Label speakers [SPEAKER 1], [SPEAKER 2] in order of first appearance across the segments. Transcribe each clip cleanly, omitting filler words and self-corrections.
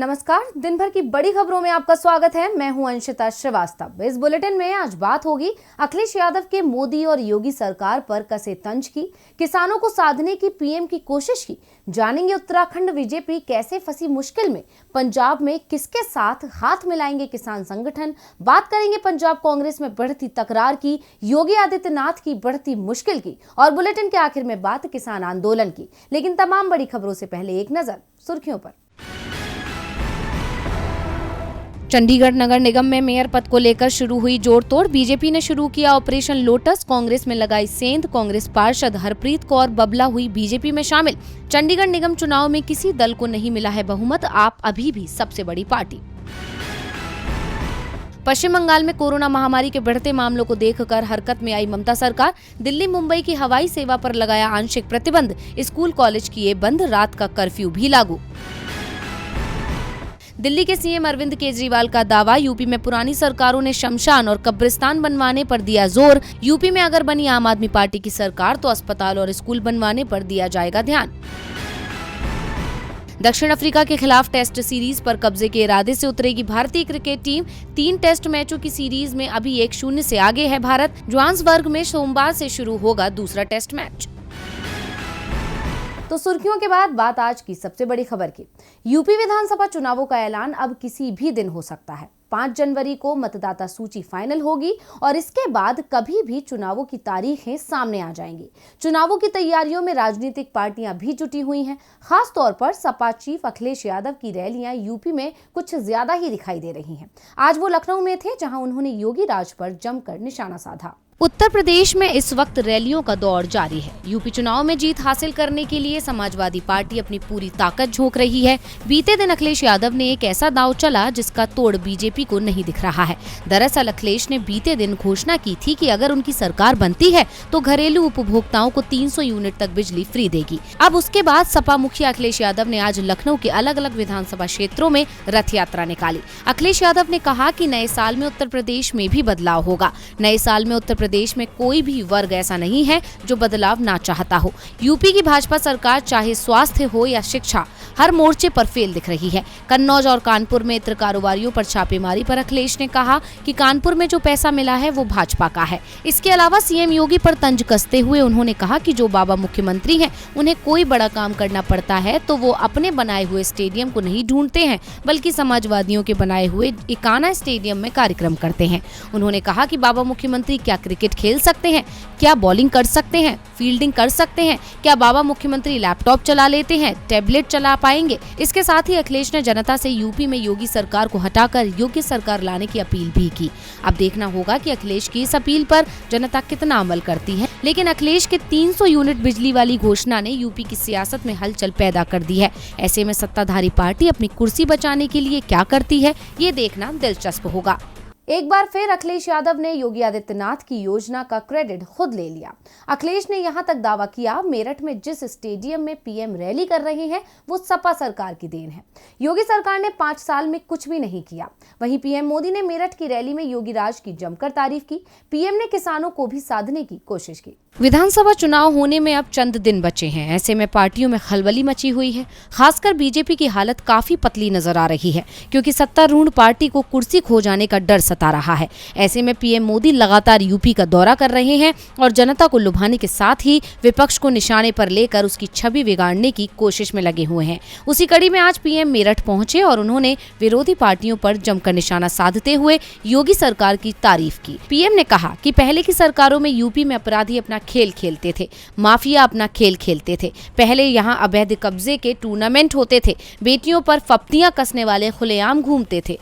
[SPEAKER 1] नमस्कार। दिन भर की बड़ी खबरों में आपका स्वागत है। मैं हूं अंशिता श्रीवास्तव। इस बुलेटिन में आज बात होगी अखिलेश यादव के मोदी और योगी सरकार पर कसे तंज की, किसानों को साधने की पीएम की कोशिश की, जानेंगे उत्तराखंड बीजेपी कैसे फंसी मुश्किल में, पंजाब में किसके साथ हाथ मिलाएंगे किसान संगठन, बात करेंगे पंजाब कांग्रेस में बढ़ती तकरार की, योगी आदित्यनाथ की बढ़ती मुश्किल की, और बुलेटिन के आखिर में बात किसान आंदोलन की। लेकिन तमाम बड़ी खबरों से पहले एक नजर सुर्खियों पर। चंडीगढ़ नगर निगम में मेयर पद को लेकर शुरू हुई जोड़तोड़। बीजेपी ने शुरू किया ऑपरेशन लोटस, कांग्रेस में लगाई सेंध। कांग्रेस पार्षद हरप्रीत कौर बबला हुई बीजेपी में शामिल। चंडीगढ़ निगम चुनाव में किसी दल को नहीं मिला है बहुमत, आप अभी भी सबसे बड़ी पार्टी। पश्चिम बंगाल में कोरोना महामारी के बढ़ते मामलों को देखकर हरकत में आई ममता सरकार। दिल्ली मुंबई की हवाई सेवा पर लगाया आंशिक प्रतिबंध, स्कूल कॉलेज किए बंद, रात का कर्फ्यू भी लागू। दिल्ली के सीएम अरविंद केजरीवाल का दावा, यूपी में पुरानी सरकारों ने शमशान और कब्रिस्तान बनवाने पर दिया जोर। यूपी में अगर बनी आम आदमी पार्टी की सरकार तो अस्पताल और स्कूल बनवाने पर दिया जाएगा ध्यान। दक्षिण अफ्रीका के खिलाफ टेस्ट सीरीज पर कब्जे के इरादे से उतरेगी भारतीय क्रिकेट टीम। 3 टेस्ट मैचों की सीरीज में अभी 1-0 से आगे है भारत। जोहान्सबर्ग में सोमवार से शुरू होगा दूसरा टेस्ट मैच। तो सुर्खियों के बाद बात आज की सबसे बड़ी खबर की। यूपी विधानसभा चुनावों का ऐलान अब किसी भी दिन हो सकता है। 5 जनवरी को मतदाता सूची फाइनल होगी और इसके बाद कभी भी चुनावों की तारीखें सामने आ जाएंगी। चुनावों की तैयारियों में राजनीतिक पार्टियां भी जुटी हुई हैं। खास तौर पर सपा चीफ अखिलेश यादव की रैलियां यूपी में कुछ ज्यादा ही दिखाई दे रही हैं। आज वो लखनऊ में थे, जहां उन्होंने योगी राज पर जमकर निशाना साधा। उत्तर प्रदेश में इस वक्त रैलियों का दौर जारी है। यूपी चुनाव में जीत हासिल करने के लिए समाजवादी पार्टी अपनी पूरी ताकत झोंक रही है। बीते दिन अखिलेश यादव ने एक ऐसा दांव चला जिसका तोड़ बीजेपी को नहीं दिख रहा है। दरअसल अखिलेश ने बीते दिन घोषणा की थी कि अगर उनकी सरकार बनती है तो घरेलू उपभोक्ताओं को 300 यूनिट तक बिजली फ्री देगी। अब उसके बाद सपा मुखिया अखिलेश यादव ने आज लखनऊ के अलग अलग विधानसभा क्षेत्रों में रथ यात्रा निकाली। अखिलेश यादव ने कहा कि नए साल में उत्तर प्रदेश में भी बदलाव होगा। नए साल में उत्तर प्रदेश में कोई भी वर्ग ऐसा नहीं है जो बदलाव ना चाहता हो। यूपी की भाजपा सरकार चाहे स्वास्थ्य हो या शिक्षा, हर मोर्चे पर फेल दिख रही है। कन्नौज और कानपुर में इत्र कारोबारियों पर छापेमारी पर अखिलेश ने कहा कि कानपुर में जो पैसा मिला है वो भाजपा का है। इसके अलावा सीएम योगी पर तंज कसते हुए उन्होंने कहा कि जो बाबा मुख्यमंत्री हैं, उन्हें कोई बड़ा काम करना पड़ता है तो वो अपने बनाए हुए स्टेडियम को नहीं ढूंढते हैं, बल्कि समाजवादियों के बनाए हुए इकाना स्टेडियम में कार्यक्रम करते हैं। उन्होंने कहा कि बाबा मुख्यमंत्री क्या क्रिकेट खेल सकते हैं, क्या बॉलिंग कर सकते हैं, फील्डिंग कर सकते हैं, क्या बाबा मुख्यमंत्री लैपटॉप चला लेते हैं, टैबलेट चला पाएंगे। इसके साथ ही अखिलेश ने जनता से यूपी में योगी सरकार को हटाकर योग्य सरकार लाने की अपील भी की। अब देखना होगा कि अखिलेश की इस अपील पर जनता कितना अमल करती है। लेकिन अखिलेश के 300 यूनिट बिजली वाली घोषणा ने यूपी की सियासत में हलचल पैदा कर दी है। ऐसे में सत्ताधारी पार्टी अपनी कुर्सी बचाने के लिए क्या करती है, ये देखना दिलचस्प होगा। एक बार फिर अखिलेश यादव ने योगी आदित्यनाथ की योजना का क्रेडिट खुद ले लिया। अखिलेश ने यहां तक दावा किया, मेरठ में जिस स्टेडियम में पीएम रैली कर रहे हैं वो सपा सरकार की देन है। योगी सरकार ने 5 साल में कुछ भी नहीं किया। वहीं पीएम मोदी ने मेरठ की रैली में योगी राज की जमकर तारीफ की। पीएम ने किसानों को भी साधने की कोशिश की। विधानसभा चुनाव होने में अब चंद दिन बचे हैं। ऐसे में पार्टियों में खलबली मची हुई है। खासकर बीजेपी की हालत काफी पतली नजर आ रही है, क्योंकि सत्तारूढ़ पार्टी को कुर्सी खो जाने का डर सता रहा है। ऐसे में पीएम मोदी लगातार यूपी का दौरा कर रहे हैं और जनता को लुभाने के साथ ही विपक्ष को निशाने पर लेकर उसकी छवि बिगाड़ने की कोशिश में लगे हुए हैं। उसी कड़ी में आज पीएम मेरठ पहुंचे और उन्होंने विरोधी पार्टियों पर जमकर निशाना साधते हुए योगी सरकार की तारीफ की। पीएम ने कहा कि पहले की सरकारों में यूपी में अपराधी अपना खेल खेलते थे, माफिया अपना खेल खेलते थे। पहले यहाँ अवैध कब्जे के टूर्नामेंट होते थे, बेटियों पर फप्तियां कसने वाले खुलेआम घूमते थे।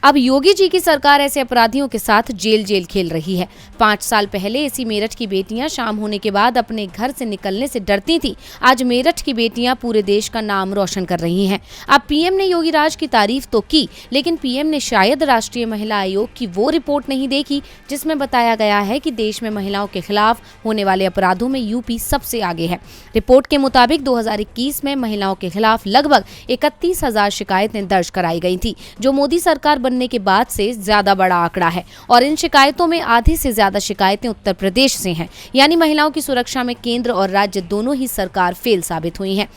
[SPEAKER 1] अब योगी जी की सरकार ऐसे अपराधियों के साथ जेल जेल खेल रही है। 5 साल पहले इसी मेरठ की बेटियां शाम होने के बाद अपने घर से निकलने से डरती थी। आज मेरठ की बेटियां पूरे देश का नाम रोशन कर रही हैं। अब पीएम ने योगी राज की तारीफ तो की, लेकिन पीएम ने शायद राष्ट्रीय महिला आयोग की वो रिपोर्ट नहीं देखी जिसमें बताया गया है कि देश में महिलाओं के खिलाफ होने वाले अपराधों में यूपी सबसे आगे है। रिपोर्ट के मुताबिक 2021 में महिलाओं के खिलाफ लगभग 31,000 शिकायतें दर्ज कराई गई थी, जो मोदी सरकार बनने के बाद से ज्यादा बड़ा आंकड़ा है। और इन शिकायतों में आधी से ज्यादा शिकायतें उत्तर प्रदेश से हैं। यानी महिलाओं की सुरक्षा में केंद्र और राज्य दोनों ही सरकार फेल साबित हुई हैं।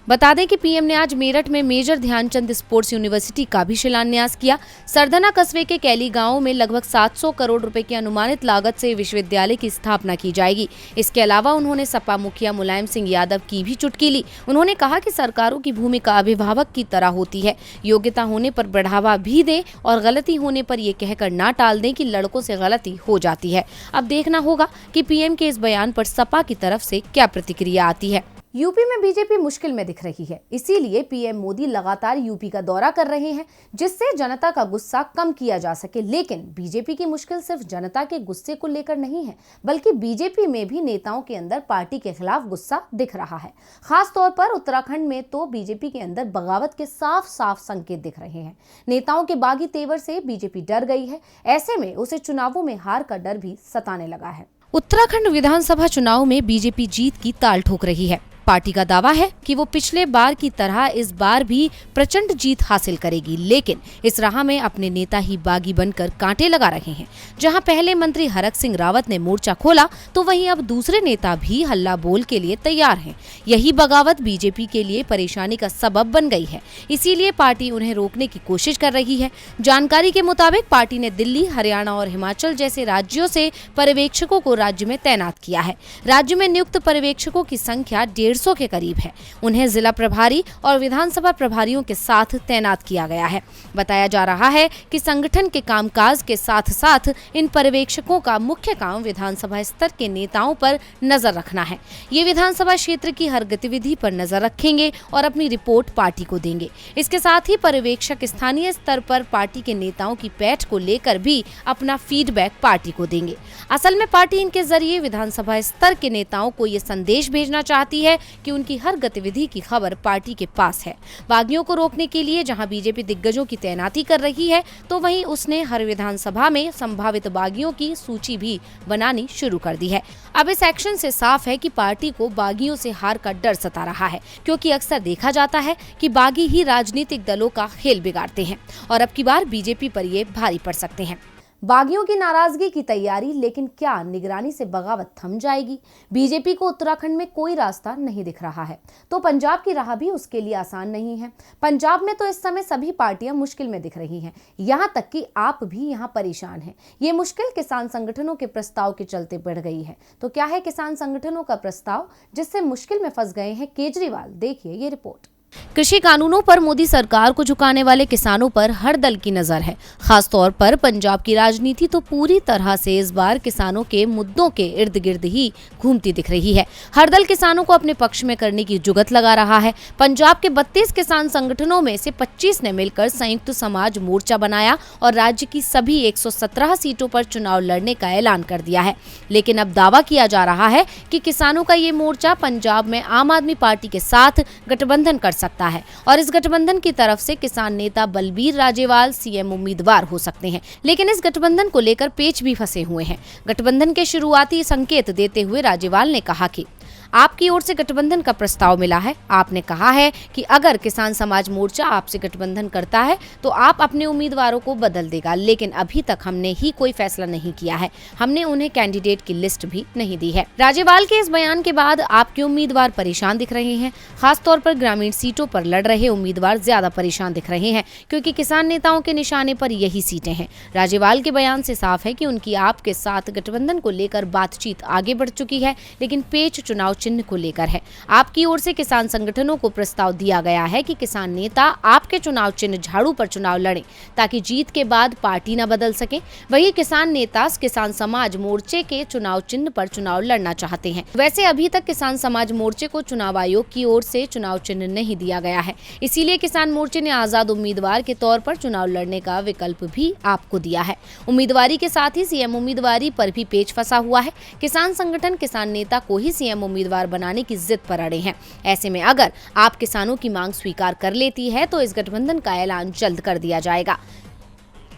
[SPEAKER 1] बता दें कि पीएम ने आज मेरठ में मेजर ध्यानचंद स्पोर्ट्स यूनिवर्सिटी का भी शिलान्यास किया। सरधना कस्बे के कैली गांव में लगभग 700 करोड़ रुपए की अनुमानित लागत से विश्वविद्यालय की स्थापना की जाएगी। इसके अलावा उन्होंने सपा मुखिया मुलायम सिंह यादव की भी चुटकी ली। उन्होंने कहा कि सरकारों की भूमिका अभिभावक की तरह होती है, योग्यता होने पर बढ़ावा भी दें और गलती होने पर ये कहकर ना टाल दें कि लड़कों से गलती हो जाती है। अब देखना होगा कि पीएम के इस बयान पर सपा की तरफ से क्या प्रतिक्रिया आती है। यूपी में बीजेपी मुश्किल में दिख रही है, इसीलिए पीएम मोदी लगातार यूपी का दौरा कर रहे हैं जिससे जनता का गुस्सा कम किया जा सके। लेकिन बीजेपी की मुश्किल सिर्फ जनता के गुस्से को लेकर नहीं है, बल्कि बीजेपी में भी नेताओं के अंदर पार्टी के खिलाफ गुस्सा दिख रहा है। खास तौर पर उत्तराखंड में तो बीजेपी के अंदर बगावत के साफ साफ संकेत दिख रहे हैं। नेताओं के बागी तेवर से बीजेपी डर गई है, ऐसे में उसे चुनावों में हार का डर भी सताने लगा है। उत्तराखंड विधानसभा चुनाव में बीजेपी जीत की ताल ठोक रही है। पार्टी का दावा है कि वो पिछले बार की तरह इस बार भी प्रचंड जीत हासिल करेगी, लेकिन इस राह में अपने नेता ही बागी बनकर कांटे लगा रहे हैं। जहां पहले मंत्री हरक सिंह रावत ने मोर्चा खोला, तो वहीं अब दूसरे नेता भी हल्ला बोल के लिए तैयार हैं। यही बगावत बीजेपी के लिए परेशानी का सबब बन गई है, इसीलिए पार्टी उन्हें रोकने की कोशिश कर रही है। जानकारी के मुताबिक पार्टी ने दिल्ली, हरियाणा और हिमाचल जैसे राज्यों से पर्यवेक्षकों को राज्य में तैनात किया है। राज्य में नियुक्त पर्यवेक्षकों की संख्या 150 के करीब है। उन्हें जिला प्रभारी और विधानसभा प्रभारियों के साथ तैनात किया गया है। बताया जा रहा है कि संगठन के कामकाज के साथ साथ इन पर्यवेक्षकों का मुख्य काम विधानसभा स्तर के नेताओं पर नजर रखना है। ये विधानसभा क्षेत्र की हर गतिविधि पर नजर रखेंगे और अपनी रिपोर्ट पार्टी को देंगे। इसके साथ ही पर्यवेक्षक स्थानीय स्तर पर पार्टी के नेताओं की पैठ को लेकर भी अपना फीडबैक पार्टी को देंगे। असल में पार्टी इनके जरिए विधानसभा स्तर के नेताओं को ये संदेश भेजना चाहती है कि उनकी हर गतिविधि की खबर पार्टी के पास है। बागियों को रोकने के लिए जहां बीजेपी दिग्गजों की तैनाती कर रही है, तो वहीं उसने हर विधानसभा में संभावित बागियों की सूची भी बनानी शुरू कर दी है। अब इस एक्शन से साफ है कि पार्टी को बागियों से हार का डर सता रहा है, क्योंकि अक्सर देखा जाता है कि बागी ही राजनीतिक दलों का खेल बिगाड़ते हैं और अब की बार बीजेपी पर ये भारी पड़ सकते हैं। बागियों की नाराजगी की तैयारी, लेकिन क्या निगरानी से बगावत थम जाएगी? बीजेपी को उत्तराखंड में कोई रास्ता नहीं दिख रहा है, तो पंजाब की राह भी उसके लिए आसान नहीं है। पंजाब में तो इस समय सभी पार्टियां मुश्किल में दिख रही हैं, यहां तक कि आप भी यहां परेशान हैं। ये मुश्किल किसान संगठनों के प्रस्ताव के चलते बढ़ गई है। तो क्या है किसान संगठनों का प्रस्ताव जिससे मुश्किल में फंस गए हैं केजरीवाल? देखिए ये रिपोर्ट। कृषि कानूनों पर मोदी सरकार को झुकाने वाले किसानों पर हर दल की नजर है। खास तौर पर पंजाब की राजनीति तो पूरी तरह से इस बार किसानों के मुद्दों के इर्द गिर्द ही घूमती दिख रही है। हर दल किसानों को अपने पक्ष में करने की जुगत लगा रहा है। पंजाब के 32 किसान संगठनों में से 25 ने मिलकर संयुक्त समाज मोर्चा बनाया और राज्य की सभी 117 सीटों पर चुनाव लड़ने का ऐलान कर दिया है। लेकिन अब दावा किया जा रहा है कि किसानों का ये मोर्चा पंजाब में आम आदमी पार्टी के साथ गठबंधन कर सकता है और इस गठबंधन की तरफ से किसान नेता बलबीर राजेवाल सीएम उम्मीदवार हो सकते हैं। लेकिन इस गठबंधन को लेकर पेच भी फंसे हुए हैं। गठबंधन के शुरुआती संकेत देते हुए राजेवाल ने कहा कि आपकी ओर से गठबंधन का प्रस्ताव मिला है। आपने कहा है कि अगर किसान समाज मोर्चा आपसे गठबंधन करता है तो आप अपने उम्मीदवारों को बदल देगा, लेकिन अभी तक हमने ही कोई फैसला नहीं किया है। हमने उन्हें कैंडिडेट की लिस्ट भी नहीं दी है। राजेवाल के इस बयान के बाद आपके उम्मीदवार परेशान दिख रहे हैं। खासतौर पर ग्रामीण सीटों पर लड़ रहे उम्मीदवार ज्यादा परेशान दिख रहे हैं, क्योंकि किसान नेताओं के निशाने पर यही सीटें हैं। राजेवाल के बयान से साफ है कि उनकी आपके साथ गठबंधन को लेकर बातचीत आगे बढ़ चुकी है, लेकिन पेच चुनाव चिन्ह को लेकर है। आपकी ओर से किसान संगठनों को प्रस्ताव दिया गया है कि किसान नेता आपके चुनाव चिन्ह झाड़ू पर चुनाव लड़ें, ताकि जीत के बाद पार्टी न बदल सके। वही किसान नेता किसान समाज मोर्चे के चुनाव चिन्ह पर चुनाव लड़ना चाहते हैं। वैसे अभी तक किसान समाज मोर्चे को चुनाव आयोग की ओर से चुनाव चिन्ह नहीं दिया गया है, इसीलिए किसान मोर्चे ने आजाद उम्मीदवार के तौर पर चुनाव लड़ने का विकल्प भी आपको दिया है। उम्मीदवारी के साथ ही सीएम उम्मीदवारी पर भी पेच फंसा हुआ है। किसान संगठन किसान नेता को ही सीएम उम्मीदवार बनाने की जिद पर अड़े हैं। ऐसे में अगर आप किसानों की मांग स्वीकार कर लेती है तो इस गठबंधन का ऐलान जल्द कर दिया जाएगा।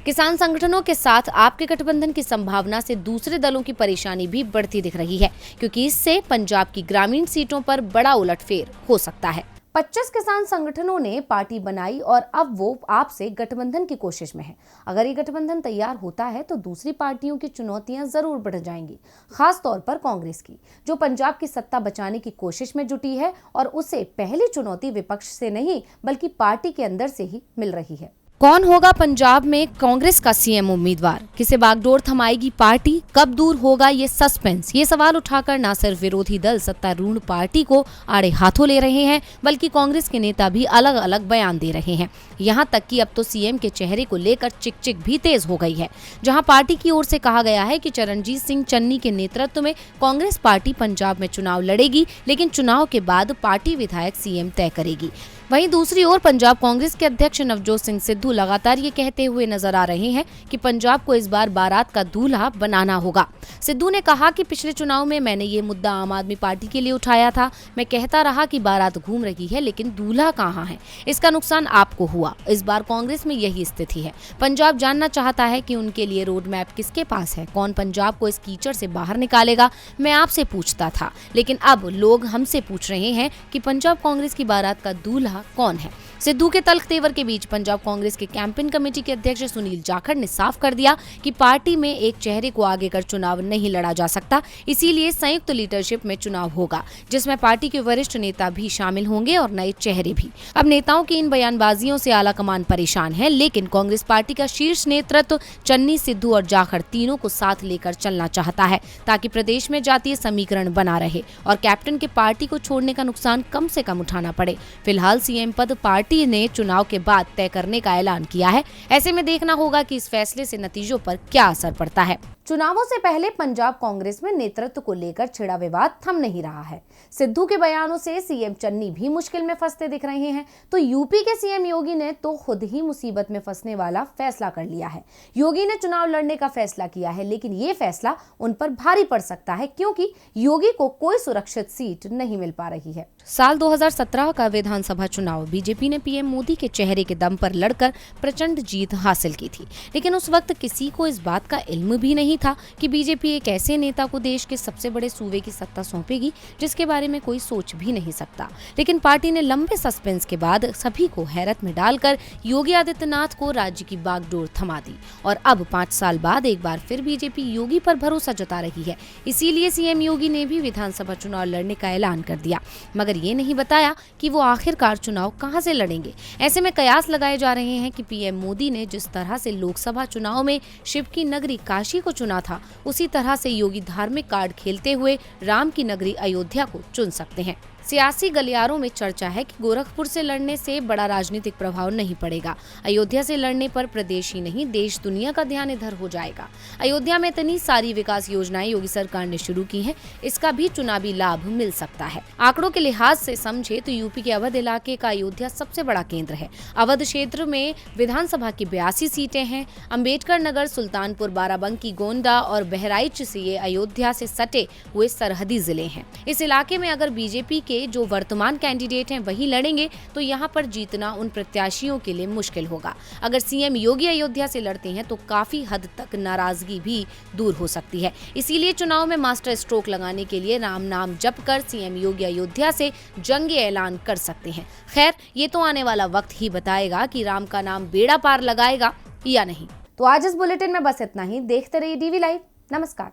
[SPEAKER 1] किसान संगठनों के साथ आपके गठबंधन की संभावना से दूसरे दलों की परेशानी भी बढ़ती दिख रही है, क्योंकि इससे पंजाब की ग्रामीण सीटों पर बड़ा उलटफेर हो सकता है। 25 किसान संगठनों ने पार्टी बनाई और अब वो आपसे गठबंधन की कोशिश में है। अगर ये गठबंधन तैयार होता है तो दूसरी पार्टियों की चुनौतियां जरूर बढ़ जाएंगी, खास तौर पर कांग्रेस की, जो पंजाब की सत्ता बचाने की कोशिश में जुटी है और उसे पहली चुनौती विपक्ष से नहीं बल्कि पार्टी के अंदर से ही मिल रही है। कौन होगा पंजाब में कांग्रेस का सीएम उम्मीदवार? किसे बागडोर थमाएगी पार्टी? कब दूर होगा ये सस्पेंस? ये सवाल उठाकर न सिर्फ विरोधी दल सत्तारूढ़ पार्टी को आड़े हाथों ले रहे हैं, बल्कि कांग्रेस के नेता भी अलग अलग बयान दे रहे हैं। यहाँ तक कि अब तो सीएम के चेहरे को लेकर चिक भी तेज हो गई है। जहाँ पार्टी की ओर से कहा गया है कि चरणजीत सिंह चन्नी के नेतृत्व में कांग्रेस पार्टी पंजाब में चुनाव लड़ेगी, लेकिन चुनाव के बाद पार्टी विधायक सीएम तय करेगी। वहीं दूसरी ओर पंजाब कांग्रेस के अध्यक्ष नवजोत सिंह सिद्धू लगातार ये कहते हुए नजर आ रहे हैं कि पंजाब को इस बार बारात का दूल्हा बनाना होगा। सिद्धू ने कहा कि पिछले चुनाव में मैंने ये मुद्दा आम आदमी पार्टी के लिए उठाया था। मैं कहता रहा कि बारात घूम रही है लेकिन दूल्हा कहाँ है, इसका नुकसान आपको हुआ। इस बार कांग्रेस में यही स्थिति है। पंजाब जानना चाहता है कि उनके लिए रोड मैप किसके पास है, कौन पंजाब को इस कीचड़ से बाहर निकालेगा। मैं आपसे पूछता था, लेकिन अब लोग हमसे पूछ रहे हैं कि पंजाब कांग्रेस की बारात का दूल्हा कौन है। सिद्धू के तल्ख तेवर के बीच पंजाब कांग्रेस के कैंपेन कमेटी के अध्यक्ष सुनील जाखड़ ने साफ कर दिया कि पार्टी में एक चेहरे को आगे कर चुनाव नहीं लड़ा जा सकता, इसीलिए संयुक्त लीडरशिप में चुनाव होगा, जिसमें पार्टी के वरिष्ठ नेता भी शामिल होंगे और नए चेहरे भी। अब नेताओं की इन बयानबाजियों से आला कमान परेशान है, लेकिन कांग्रेस पार्टी का शीर्ष नेतृत्व चन्नी, सिद्धू और जाखड़ तीनों को साथ लेकर चलना चाहता है, ताकि प्रदेश में जातीय समीकरण बना रहे और कैप्टन के पार्टी को छोड़ने का नुकसान कम से कम उठाना पड़े। फिलहाल सीएम पद पार्टी ने चुनाव के बाद तय करने का ऐलान किया है। ऐसे में देखना होगा कि इस फैसले से नतीजों पर क्या असर पड़ता है। चुनावों से पहले पंजाब कांग्रेस में नेतृत्व को लेकर छिड़ा विवाद थम नहीं रहा है। सिद्धू के बयानों से सीएम चन्नी भी मुश्किल में फंसते दिख रहे हैं, तो यूपी के सीएम योगी ने तो खुद ही मुसीबत में फंसने वाला फैसला कर लिया है। योगी ने चुनाव लड़ने का फैसला किया है, लेकिन ये फैसला उन पर भारी पड़ सकता है, क्योंकि योगी को कोई सुरक्षित सीट नहीं मिल पा रही है। साल 2017 का विधानसभा चुनाव बीजेपी ने पीएम मोदी के चेहरे के दम पर लड़कर प्रचंड जीत हासिल की थी, लेकिन उस वक्त किसी को इस बात का इल्म भी नहीं था कि बीजेपी एक ऐसे नेता को देश के सबसे बड़े सूबे की सत्ता सौंपेगी जिसके बारे में कोई सोच भी नहीं सकता। लेकिन पार्टी ने लंबे सस्पेंस के बाद सभी को हैरत में डालकर योगी आदित्यनाथ को राज्य की बागडोर थमा दी और अब 5 साल बाद एक बार फिर बीजेपी योगी पर भरोसा जता रही है। इसीलिए सीएम योगी ने भी विधानसभा चुनाव लड़ने का ऐलान कर दिया, मगर ये नहीं बताया कि वो आखिरकार चुनाव कहां से लड़ेंगे। ऐसे में कयास लगाए जा रहे हैं कि पीएम मोदी ने जिस तरह से लोकसभा चुनाव में शिव की नगरी काशी को चुना था, उसी तरह से योगी धार्मिक कार्ड खेलते हुए राम की नगरी अयोध्या को चुन सकते हैं। सियासी गलियारों में चर्चा है कि गोरखपुर से लड़ने से बड़ा राजनीतिक प्रभाव नहीं पड़ेगा। अयोध्या से लड़ने पर प्रदेश ही नहीं देश दुनिया का ध्यान इधर हो जाएगा। अयोध्या में इतनी सारी विकास योजनाएं योगी सरकार ने शुरू की हैं, इसका भी चुनावी लाभ मिल सकता है। आंकड़ों के लिहाज से समझे तो यूपी के अवध इलाके का अयोध्या सबसे बड़ा केंद्र है। अवध क्षेत्र में विधानसभा की 82 सीटें हैं। अम्बेडकर नगर, सुल्तानपुर, बाराबंकी, गोंडा और बहराइच से ये अयोध्या से सटे हुए सरहदी जिले हैं। इस इलाके में अगर बीजेपी के जो वर्तमान कैंडिडेट हैं वही लड़ेंगे तो यहाँ पर जीतना उन प्रत्याशियों के लिए मुश्किल होगा। अगर सीएम योगी अयोध्या से लड़ते हैं तो काफी हद तक नाराजगी भी दूर हो सकती है। इसीलिए चुनाव में मास्टर स्ट्रोक लगाने के लिए राम नाम जप कर सीएम योगी अयोध्या से जंगी ऐलान कर सकते हैं। खैर, ये तो आने वाला वक्त ही बताएगा कि राम का नाम बेड़ा पार लगाएगा या नहीं। तो आज इस बुलेटिन में बस इतना ही। देखते रहिए डीवी लाइव। नमस्कार।